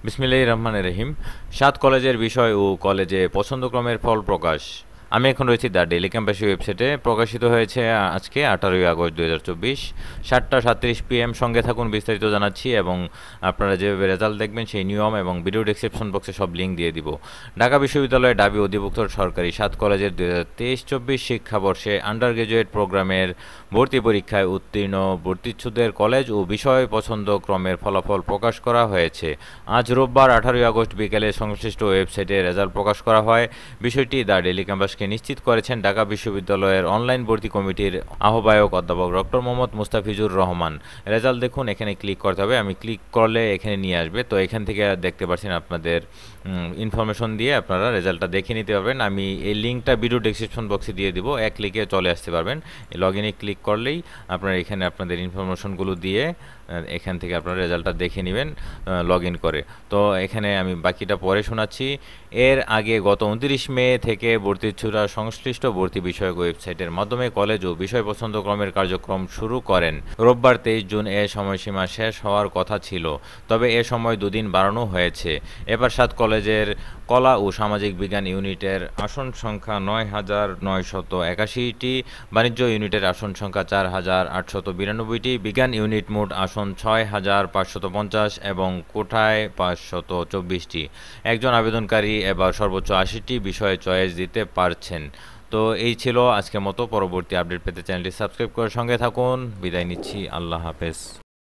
বিসমিল্লাহির রহমানির রহিম। ৭ কলেজের বিষয় ও কলেজে পছন্দক্রমের ফল প্রকাশ। আমি এখন রয়েছি দ্য ডেইলি ক্যাম্পাসী ওয়েবসাইটে। প্রকাশিত হয়েছে আজকে ১৮ই আগস্ট ২০২৪ ৭টা ৩৭ PM। সঙ্গে থাকুন, বিস্তারিত জানাচ্ছি এবং আপনারা যেভাবে রেজাল্ট দেখবেন সেই নিয়ম এবং ভিডিও ডেসক্রিপশন বক্সে সব লিঙ্ক দিয়ে দিব। ঢাকা বিশ্ববিদ্যালয়ের ঢাবি অধিভুক্ত সরকারি ৭ কলেজের ২০২৩-২৪ শিক্ষাবর্ষে আন্ডার গ্র্যাজুয়েট প্রোগ্রামের ভর্তি পরীক্ষায় উত্তীর্ণ ভর্তিচ্ছুদের কলেজ ও বিষয় পছন্দ ক্রমের ফলাফল প্রকাশ করা হয়েছে। আজ রোববার ১৮ই আগস্ট বিকেলে সংশ্লিষ্ট ওয়েবসাইটে রেজাল্ট প্রকাশ করা হয়। বিষয়টি দ্য ডেইলি ক্যাম্পাসকে নিশ্চিত করেছেন ঢাকা বিশ্ববিদ্যালয়ের অনলাইন ভর্তি কমিটির আহ্বায়ক অধ্যাপক ডক্টর মোহাম্মদ মুস্তাফিজুর রহমান। রেজাল্ট দেখুন, এখানে ক্লিক করতে হবে। আমি ক্লিক করলে এখানে নিয়ে আসবে। তো এখান থেকে দেখতে পাচ্ছেন আপনাদের ইনফরমেশন দিয়ে আপনারা রেজাল্টটা দেখে নিতে পারবেন। আমি এই লিঙ্কটা ভিডিও ডেসক্রিপশন বক্সে দিয়ে দিব, এক ক্লিকে চলে আসতে পারবেন। লগ ইনে ক্লিক করলেই আপনারা এখানে আপনাদের ইনফরমেশনগুলো দিয়ে এখান থেকে আপনারা রেজাল্টটা দেখে নেবেন লগ ইন করে। তো এখানে আমি বাকিটা পরে শোনাচ্ছি। এর আগে গত ২৯ মে থেকে ভর্তিচ্ছুরা সংশ্লিষ্ট ভর্তি বিষয়ক ওয়েবসাইটের মাধ্যমে কলেজ ও বিষয় পছন্দক্রমের কার্যক্রম শুরু করেন। রোববার ২৩ জুন এ সময়সীমা শেষ হওয়ার কথা ছিল, তবে এ সময় দুদিন বাড়ানো হয়েছে। এবার ৭ কলেজের কলা ও সামাজিক বিজ্ঞান ইউনিটের আসন সংখ্যা ৯,৯৮১টি, বাণিজ্য ইউনিটের আসন সংখ্যা ৪,৮৯২টি, বিজ্ঞান ইউনিট মোট আসন ৬,৫৫০ এবং কোটায় ৫২৪টি। একজন আবেদনকারী এবার সর্বোচ্চ ৮০টি বিষয়ে চয়েস দিতে পারছেন। তো এই ছিল আজকের মতো। পরবর্তী আপডেট পেতে চ্যানেলটি সাবস্ক্রাইব করে সঙ্গে থাকুন। বিদায় নিচ্ছি, আল্লাহ হাফেজ।